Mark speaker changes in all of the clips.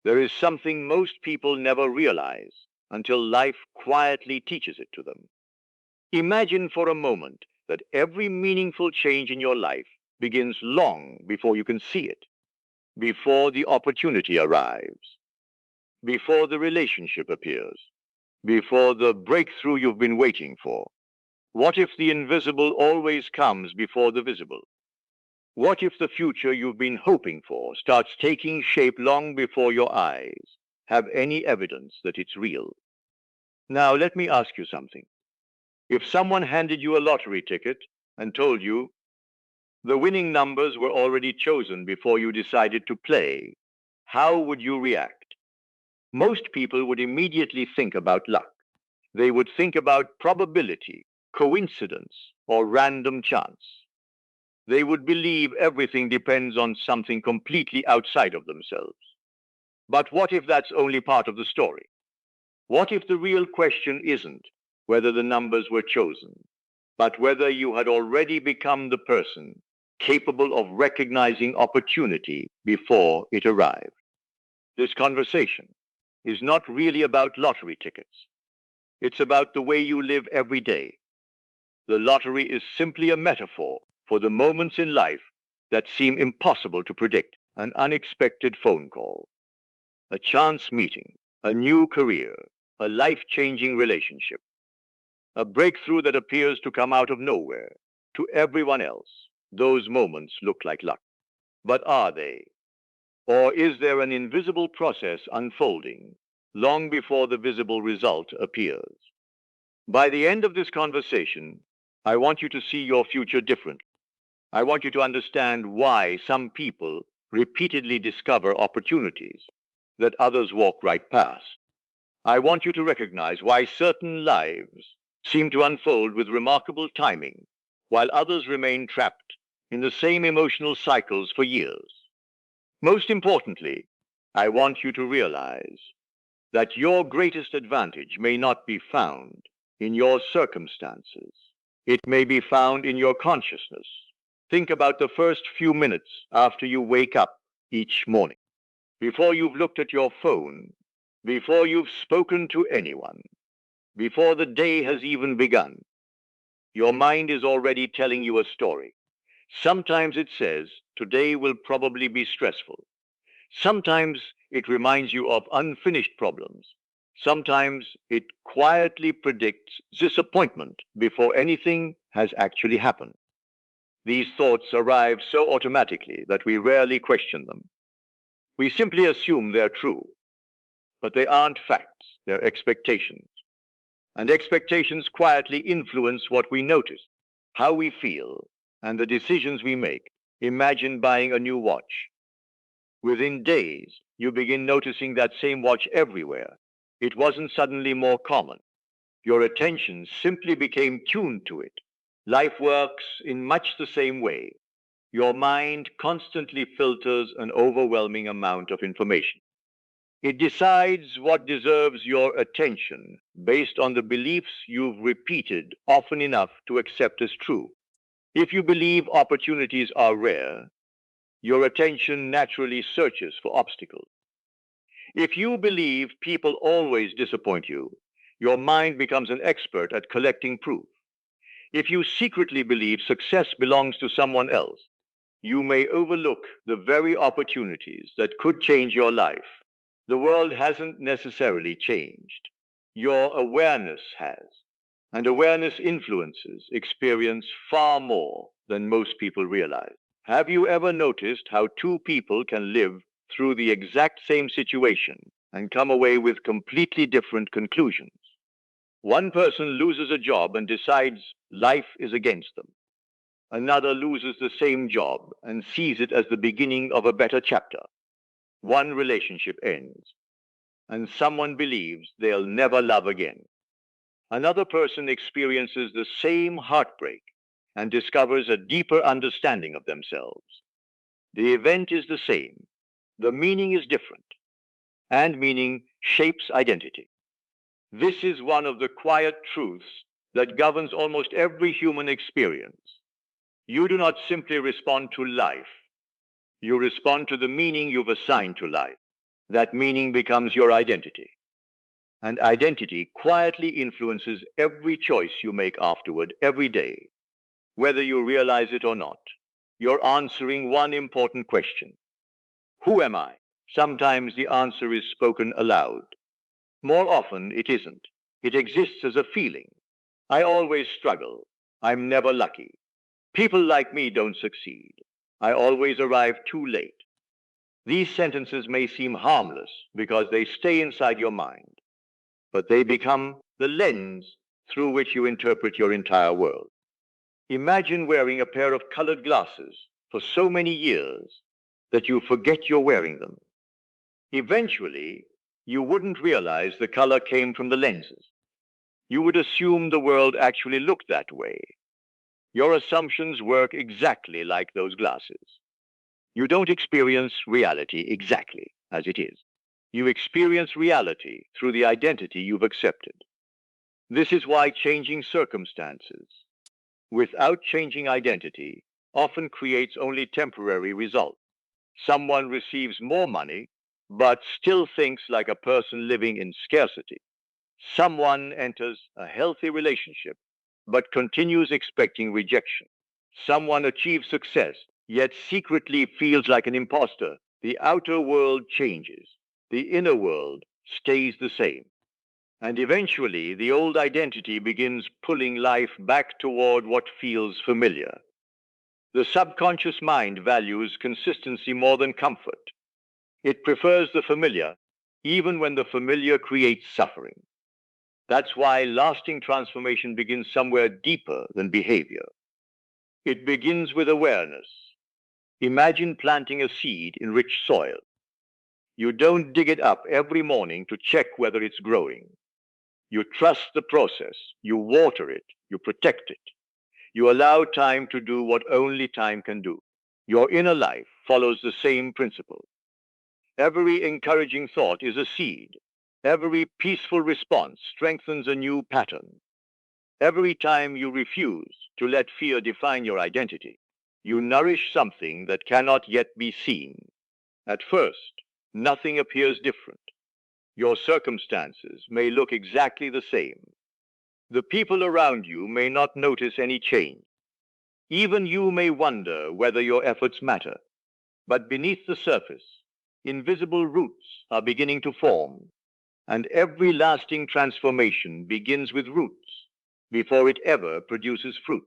Speaker 1: There is something most people never realize until life quietly teaches it to them. Imagine for a moment that every meaningful change in your life begins long before you can see it, before the opportunity arrives, before the relationship appears, before the breakthrough you've been waiting for. What if the invisible always comes before the visible? What if the future you've been hoping for starts taking shape long before your eyes have any evidence that it's real? Now, let me ask you something. If someone handed you a lottery ticket and told you the winning numbers were already chosen before you decided to play, how would you react? Most people would immediately think about luck. They would think about probability, coincidence, or random chance. They would believe everything depends on something completely outside of themselves. But what if that's only part of the story? What if the real question isn't whether the numbers were chosen, but whether you had already become the person capable of recognizing opportunity before it arrived? This conversation is not really about lottery tickets. It's about the way you live every day. The lottery is simply a metaphor for the moments in life that seem impossible to predict. An unexpected phone call, a chance meeting, a new career, a life-changing relationship, a breakthrough that appears to come out of nowhere. To everyone else, those moments look like luck. But are they? Or is there an invisible process unfolding long before the visible result appears? By the end of this conversation, I want you to see your future differently. I want you to understand why some people repeatedly discover opportunities that others walk right past. I want you to recognize why certain lives seem to unfold with remarkable timing, while others remain trapped in the same emotional cycles for years. Most importantly, I want you to realize that your greatest advantage may not be found in your circumstances. It may be found in your consciousness. Think about the first few minutes after you wake up each morning, before you've looked at your phone, before you've spoken to anyone, before the day has even begun. Your mind is already telling you a story. Sometimes it says, today will probably be stressful. Sometimes it reminds you of unfinished problems. Sometimes it quietly predicts disappointment before anything has actually happened. These thoughts arrive so automatically that we rarely question them. We simply assume they're true, but they aren't facts, they're expectations. And expectations quietly influence what we notice, how we feel, and the decisions we make. Imagine buying a new watch. Within days, you begin noticing that same watch everywhere. It wasn't suddenly more common. Your attention simply became tuned to it. Life works in much the same way. Your mind constantly filters an overwhelming amount of information. It decides what deserves your attention based on the beliefs you've repeated often enough to accept as true. If you believe opportunities are rare, your attention naturally searches for obstacles. If you believe people always disappoint you, your mind becomes an expert at collecting proof. If you secretly believe success belongs to someone else, you may overlook the very opportunities that could change your life. The world hasn't necessarily changed. Your awareness has. And awareness influences experience far more than most people realize. Have you ever noticed how two people can live through the exact same situation and come away with completely different conclusions? One person loses a job and decides life is against them. Another loses the same job and sees it as the beginning of a better chapter. One relationship ends, and someone believes they'll never love again. Another person experiences the same heartbreak and discovers a deeper understanding of themselves. The event is the same, the meaning is different, and meaning shapes identity. This is one of the quiet truths that governs almost every human experience. You do not simply respond to life, you respond to the meaning you've assigned to life. That meaning becomes your identity. And identity quietly influences every choice you make afterward, every day. Whether you realize it or not, you're answering one important question. Who am I? Sometimes the answer is spoken aloud. More often, it isn't. It exists as a feeling. I always struggle. I'm never lucky. People like me don't succeed. I always arrive too late. These sentences may seem harmless because they stay inside your mind, but they become the lens through which you interpret your entire world. Imagine wearing a pair of colored glasses for so many years that you forget you're wearing them. Eventually, you wouldn't realize the color came from the lenses. You would assume the world actually looked that way. Your assumptions work exactly like those glasses. You don't experience reality exactly as it is. You experience reality through the identity you've accepted. This is why changing circumstances without changing identity often creates only temporary results. Someone receives more money, but still thinks like a person living in scarcity. Someone enters a healthy relationship, but continues expecting rejection. Someone achieves success, yet secretly feels like an imposter. The outer world changes. The inner world stays the same. And eventually, the old identity begins pulling life back toward what feels familiar. The subconscious mind values consistency more than comfort. It prefers the familiar, even when the familiar creates suffering. That's why lasting transformation begins somewhere deeper than behavior. It begins with awareness. Imagine planting a seed in rich soil. You don't dig it up every morning to check whether it's growing. You trust the process. You water it. You protect it. You allow time to do what only time can do. Your inner life follows the same principle. Every encouraging thought is a seed. Every peaceful response strengthens a new pattern. Every time you refuse to let fear define your identity, you nourish something that cannot yet be seen. At first, nothing appears different. Your circumstances may look exactly the same. The people around you may not notice any change. Even you may wonder whether your efforts matter. But beneath the surface, invisible roots are beginning to form, and every lasting transformation begins with roots before it ever produces fruit.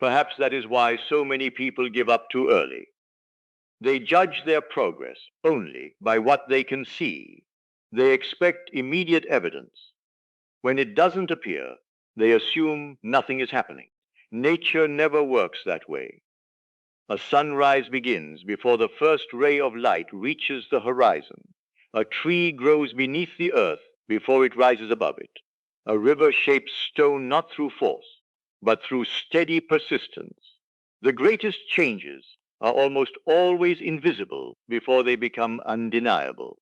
Speaker 1: Perhaps that is why so many people give up too early. They judge their progress only by what they can see. They expect immediate evidence. When it doesn't appear, they assume nothing is happening. Nature never works that way. A sunrise begins before the first ray of light reaches the horizon. A tree grows beneath the earth before it rises above it. A river shapes stone not through force, but through steady persistence. The greatest changes are almost always invisible before they become undeniable.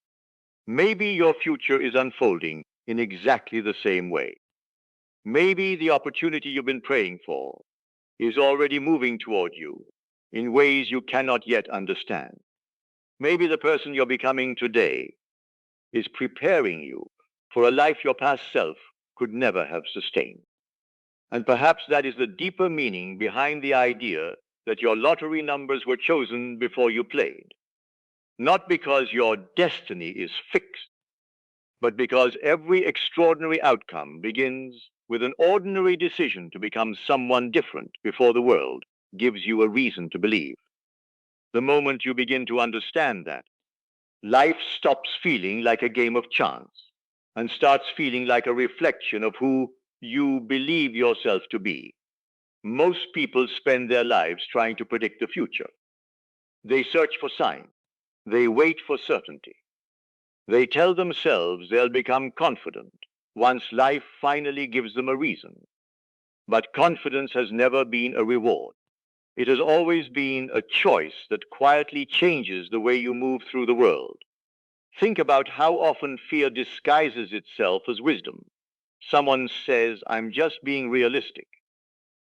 Speaker 1: Maybe your future is unfolding in exactly the same way. Maybe the opportunity you've been praying for is already moving toward you in ways you cannot yet understand. Maybe the person you're becoming today is preparing you for a life your past self could never have sustained. And perhaps that is the deeper meaning behind the idea that your lottery numbers were chosen before you played. Not because your destiny is fixed, but because every extraordinary outcome begins with an ordinary decision to become someone different before the world gives you a reason to believe. The moment you begin to understand that, life stops feeling like a game of chance and starts feeling like a reflection of who you believe yourself to be. Most people spend their lives trying to predict the future. They search for signs. They wait for certainty. They tell themselves they'll become confident once life finally gives them a reason. But confidence has never been a reward. It has always been a choice that quietly changes the way you move through the world. Think about how often fear disguises itself as wisdom. Someone says, I'm just being realistic.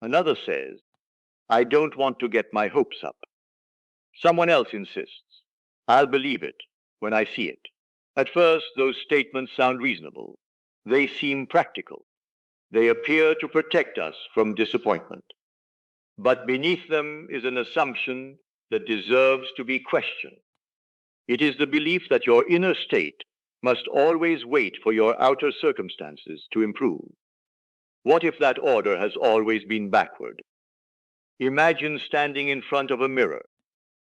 Speaker 1: Another says, I don't want to get my hopes up. Someone else insists, I'll believe it when I see it. At first, those statements sound reasonable. They seem practical. They appear to protect us from disappointment. But beneath them is an assumption that deserves to be questioned. It is the belief that your inner state must always wait for your outer circumstances to improve. What if that order has always been backward? Imagine standing in front of a mirror.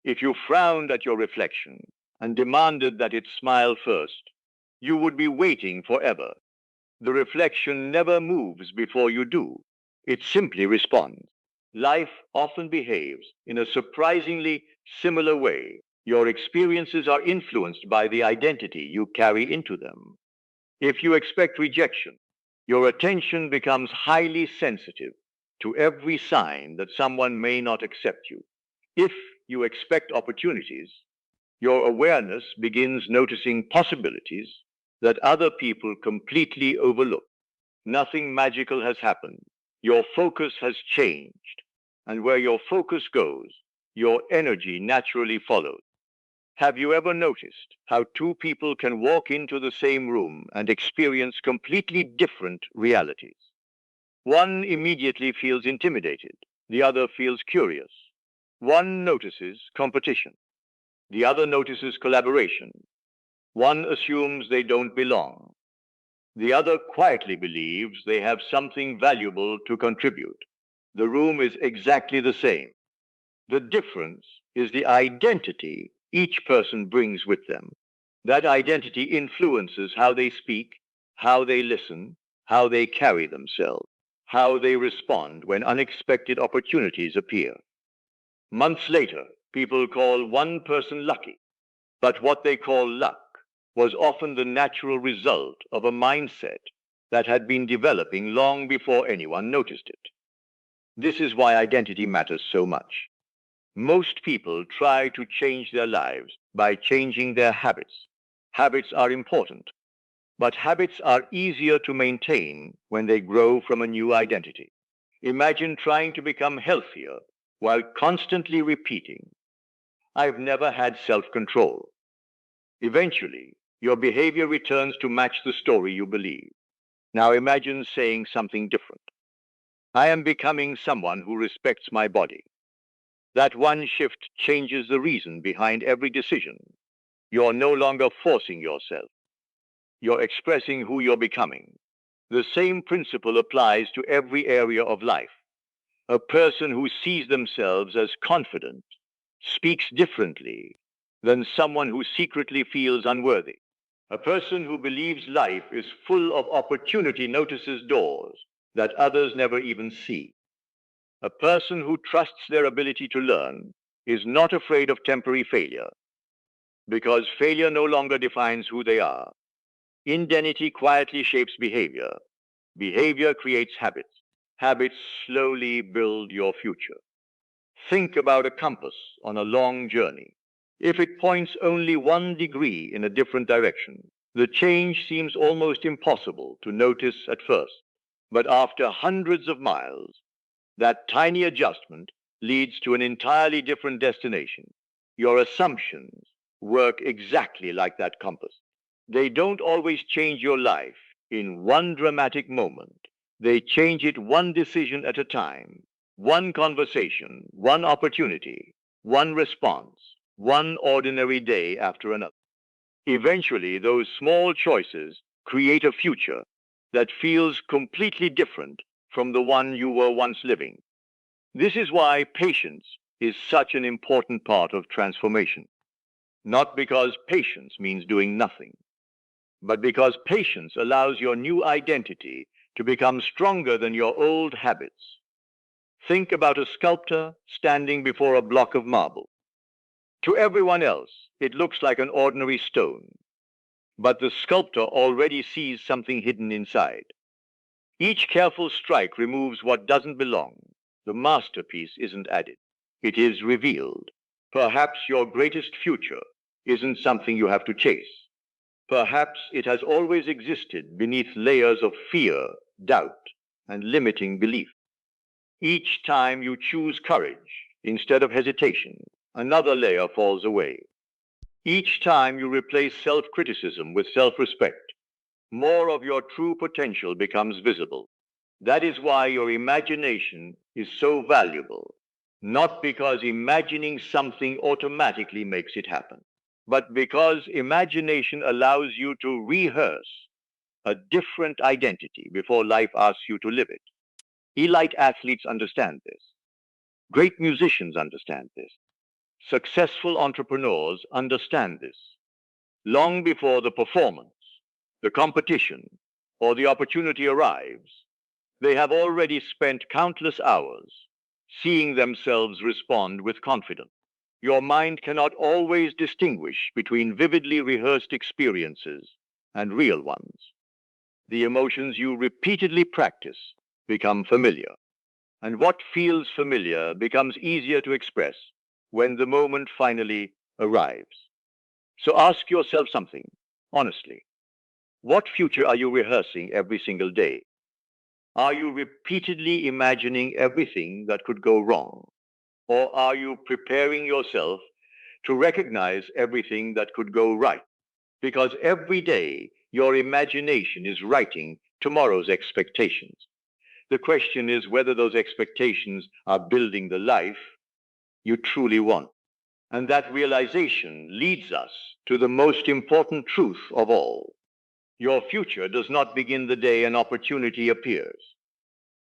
Speaker 1: If you frowned at your reflection and demanded that it smile first, you would be waiting forever. The reflection never moves before you do. It simply responds. Life often behaves in a surprisingly similar way. Your experiences are influenced by the identity you carry into them. If you expect rejection, your attention becomes highly sensitive to every sign that someone may not accept you. If you expect opportunities, your awareness begins noticing possibilities that other people completely overlook. Nothing magical has happened. Your focus has changed. And where your focus goes, your energy naturally follows. Have you ever noticed how two people can walk into the same room and experience completely different realities? One immediately feels intimidated, the other feels curious. One notices competition, the other notices collaboration. One assumes they don't belong, the other quietly believes they have something valuable to contribute. The room is exactly the same. The difference is the identity each person brings with them. That identity influences how they speak, how they listen, how they carry themselves, how they respond when unexpected opportunities appear. Months later, people call one person lucky, but what they call luck was often the natural result of a mindset that had been developing long before anyone noticed it. This is why identity matters so much. Most people try to change their lives by changing their habits. Habits are important, but habits are easier to maintain when they grow from a new identity. Imagine trying to become healthier while constantly repeating, "I've never had self-control." Eventually, your behavior returns to match the story you believe. Now imagine saying something different. "I am becoming someone who respects my body." That one shift changes the reason behind every decision. You're no longer forcing yourself. You're expressing who you're becoming. The same principle applies to every area of life. A person who sees themselves as confident speaks differently than someone who secretly feels unworthy. A person who believes life is full of opportunity notices doors that others never even see. A person who trusts their ability to learn is not afraid of temporary failure, because failure no longer defines who they are. Identity quietly shapes behavior. Behavior creates habits. Habits slowly build your future. Think about a compass on a long journey. If it points only 1 degree in a different direction, the change seems almost impossible to notice at first. But after hundreds of miles, that tiny adjustment leads to an entirely different destination. Your assumptions work exactly like that compass. They don't always change your life in one dramatic moment. They change it one decision at a time, one conversation, one opportunity, one response, one ordinary day after another. Eventually, those small choices create a future that feels completely different from the one you were once living. This is why patience is such an important part of transformation. Not because patience means doing nothing, but because patience allows your new identity to become stronger than your old habits. Think about a sculptor standing before a block of marble. To everyone else, it looks like an ordinary stone, but the sculptor already sees something hidden inside. Each careful strike removes what doesn't belong. The masterpiece isn't added. It is revealed. Perhaps your greatest future isn't something you have to chase. Perhaps it has always existed beneath layers of fear, doubt, and limiting belief. Each time you choose courage instead of hesitation, another layer falls away. Each time you replace self-criticism with self-respect, more of your true potential becomes visible. That is why your imagination is so valuable, not because imagining something automatically makes it happen, but because imagination allows you to rehearse a different identity before life asks you to live it. Elite athletes understand this. Great musicians understand this. Successful entrepreneurs understand this. Long before the performance, the competition, or the opportunity arrives, they have already spent countless hours seeing themselves respond with confidence. Your mind cannot always distinguish between vividly rehearsed experiences and real ones. The emotions you repeatedly practice become familiar, and what feels familiar becomes easier to express when the moment finally arrives. So ask yourself something, honestly. What future are you rehearsing every single day? Are you repeatedly imagining everything that could go wrong? Or are you preparing yourself to recognize everything that could go right? Because every day your imagination is writing tomorrow's expectations. The question is whether those expectations are building the life you truly want. And that realization leads us to the most important truth of all. Your future does not begin the day an opportunity appears.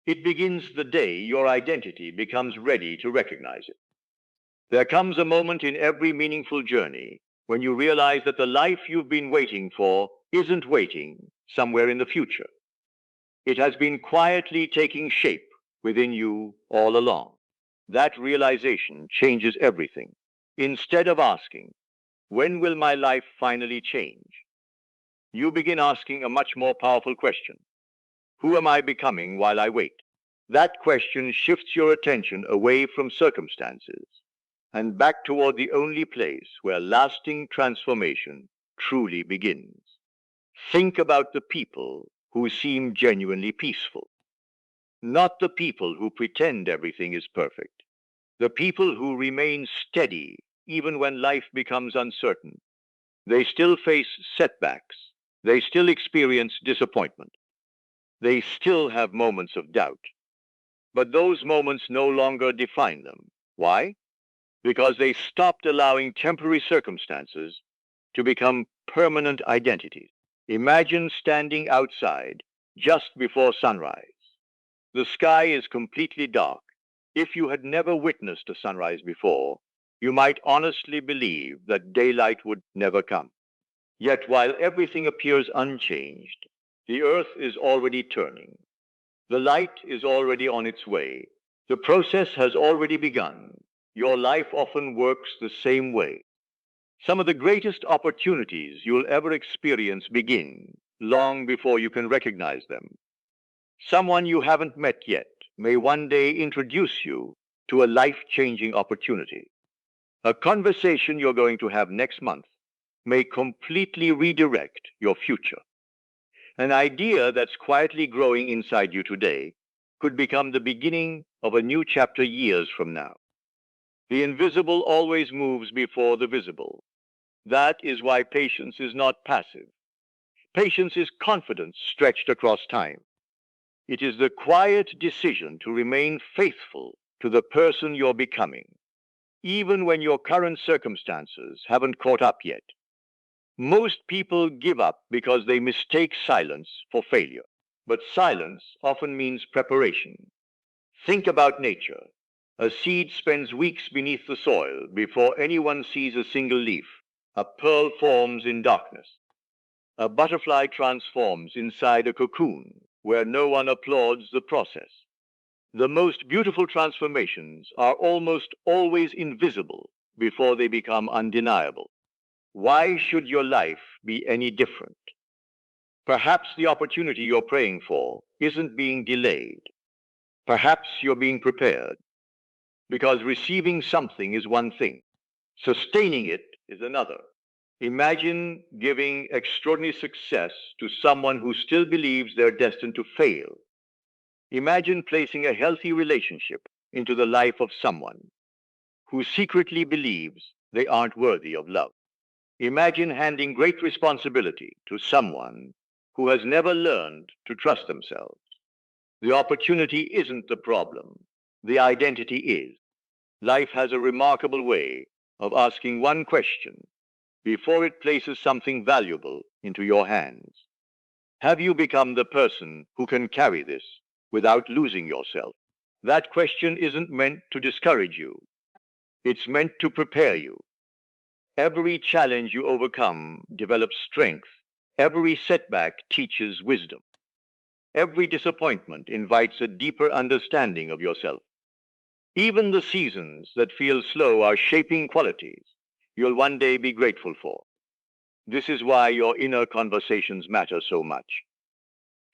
Speaker 1: It begins the day your identity becomes ready to recognize it. There comes a moment in every meaningful journey when you realize that the life you've been waiting for isn't waiting somewhere in the future. It has been quietly taking shape within you all along. That realization changes everything. Instead of asking, when will my life finally change? You begin asking a much more powerful question. Who am I becoming while I wait? That question shifts your attention away from circumstances and back toward the only place where lasting transformation truly begins. Think about the people who seem genuinely peaceful, not the people who pretend everything is perfect, the people who remain steady even when life becomes uncertain. They still face setbacks, they still experience disappointment, they still have moments of doubt. But those moments no longer define them. Why? Because they stopped allowing temporary circumstances to become permanent identities. Imagine standing outside just before sunrise. The sky is completely dark. If you had never witnessed a sunrise before, you might honestly believe that daylight would never come. Yet while everything appears unchanged, the earth is already turning. The light is already on its way. The process has already begun. Your life often works the same way. Some of the greatest opportunities you'll ever experience begin long before you can recognize them. Someone you haven't met yet may one day introduce you to a life-changing opportunity. A conversation you're going to have next month may completely redirect your future. An idea that's quietly growing inside you today could become the beginning of a new chapter years from now. The invisible always moves before the visible. That is why patience is not passive. Patience is confidence stretched across time. It is the quiet decision to remain faithful to the person you're becoming, even when your current circumstances haven't caught up yet. Most people give up because they mistake silence for failure. But silence often means preparation. Think about nature. A seed spends weeks beneath the soil before anyone sees a single leaf. A pearl forms in darkness. A butterfly transforms inside a cocoon where no one applauds the process. The most beautiful transformations are almost always invisible before they become undeniable. Why should your life be any different? Perhaps the opportunity you're praying for isn't being delayed. Perhaps you're being prepared, because receiving something is one thing, sustaining it is another. Imagine giving extraordinary success to someone who still believes they're destined to fail. Imagine placing a healthy relationship into the life of someone who secretly believes they aren't worthy of love. Imagine handing great responsibility to someone who has never learned to trust themselves. The opportunity isn't the problem. The identity is. Life has a remarkable way of asking one question before it places something valuable into your hands. Have you become the person who can carry this without losing yourself? That question isn't meant to discourage you. It's meant to prepare you. Every challenge you overcome develops strength. Every setback teaches wisdom. Every disappointment invites a deeper understanding of yourself. Even the seasons that feel slow are shaping qualities you'll one day be grateful for. This is why your inner conversations matter so much.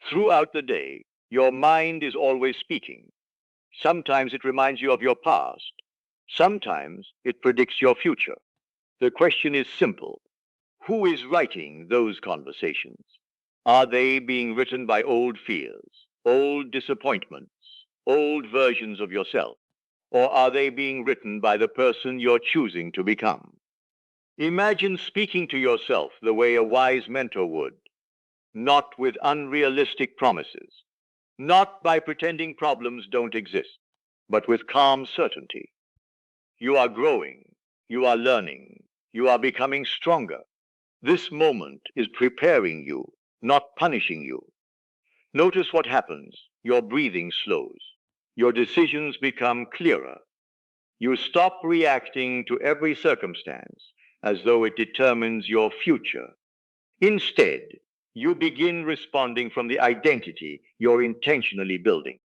Speaker 1: Throughout the day, your mind is always speaking. Sometimes it reminds you of your past. Sometimes it predicts your future. The question is simple. Who is writing those conversations? Are they being written by old fears, old disappointments, old versions of yourself? Or are they being written by the person you're choosing to become? Imagine speaking to yourself the way a wise mentor would, not with unrealistic promises, not by pretending problems don't exist, but with calm certainty. You are growing, you are learning, you are becoming stronger. This moment is preparing you, not punishing you. Notice what happens. Your breathing slows. Your decisions become clearer. You stop reacting to every circumstance as though it determines your future. Instead, you begin responding from the identity you're intentionally building.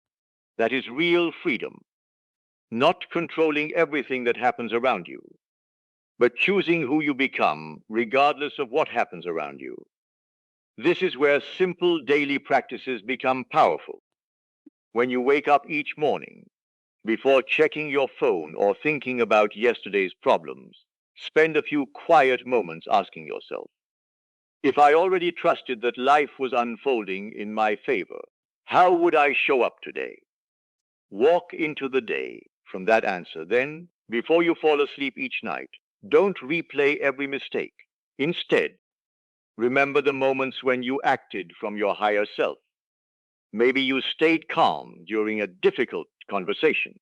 Speaker 1: That is real freedom, not controlling everything that happens around you, but choosing who you become regardless of what happens around you. This is where simple daily practices become powerful. When you wake up each morning, before checking your phone or thinking about yesterday's problems, spend a few quiet moments asking yourself, if I already trusted that life was unfolding in my favor, how would I show up today? Walk into the day from that answer. Then, before you fall asleep each night, don't replay every mistake. Instead, remember the moments when you acted from your higher self. Maybe you stayed calm during a difficult conversation.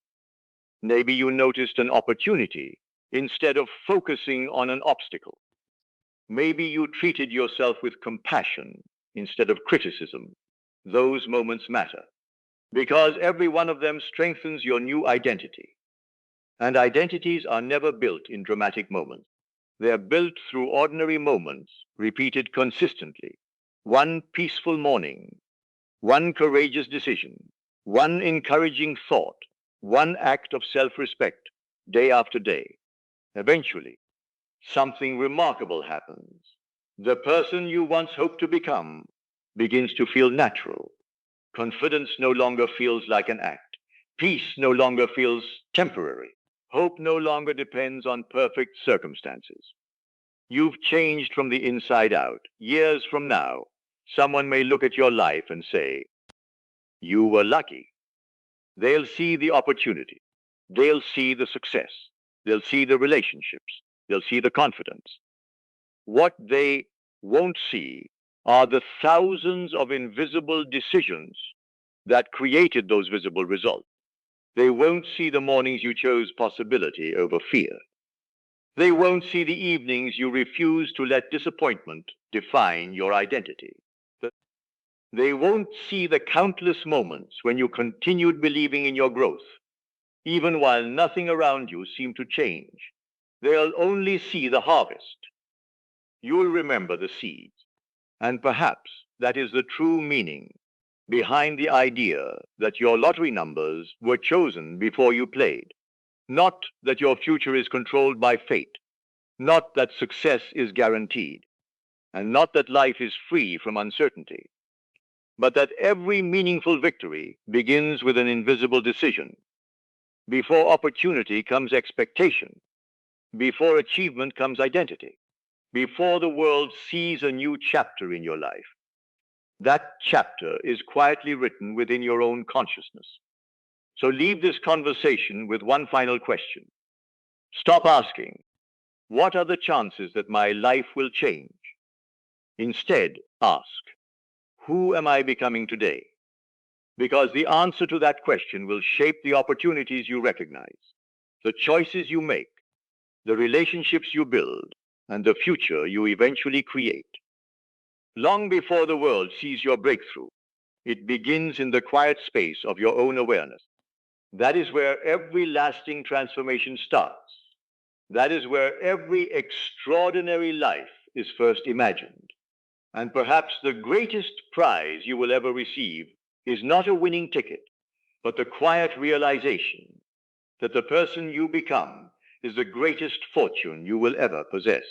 Speaker 1: Maybe you noticed an opportunity instead of focusing on an obstacle. Maybe you treated yourself with compassion instead of criticism. Those moments matter because every one of them strengthens your new identity. And identities are never built in dramatic moments. They are built through ordinary moments repeated consistently. One peaceful morning, one courageous decision, one encouraging thought, one act of self-respect, day after day. Eventually, something remarkable happens. The person you once hoped to become begins to feel natural. Confidence no longer feels like an act. Peace no longer feels temporary. Hope no longer depends on perfect circumstances. You've changed from the inside out. Years from now, someone may look at your life and say, you were lucky. They'll see the opportunity. They'll see the success. They'll see the relationships. They'll see the confidence. What they won't see are the thousands of invisible decisions that created those visible results. They won't see the mornings you chose possibility over fear. They won't see the evenings you refused to let disappointment define your identity. They won't see the countless moments when you continued believing in your growth, even while nothing around you seemed to change. They'll only see the harvest. You'll remember the seeds. And perhaps that is the true meaning behind the idea that your lottery numbers were chosen before you played. Not that your future is controlled by fate. Not that success is guaranteed. And not that life is free from uncertainty. But that every meaningful victory begins with an invisible decision. Before opportunity comes expectation. Before achievement comes identity. Before the world sees a new chapter in your life. That chapter is quietly written within your own consciousness. So leave this conversation with one final question. Stop asking, what are the chances that my life will change? Instead, ask, who am I becoming today? Because the answer to that question will shape the opportunities you recognize, the choices you make, the relationships you build, and the future you eventually create. Long before the world sees your breakthrough, it begins in the quiet space of your own awareness. That is where every lasting transformation starts. That is where every extraordinary life is first imagined. And perhaps the greatest prize you will ever receive is not a winning ticket, but the quiet realization that the person you become is the greatest fortune you will ever possess.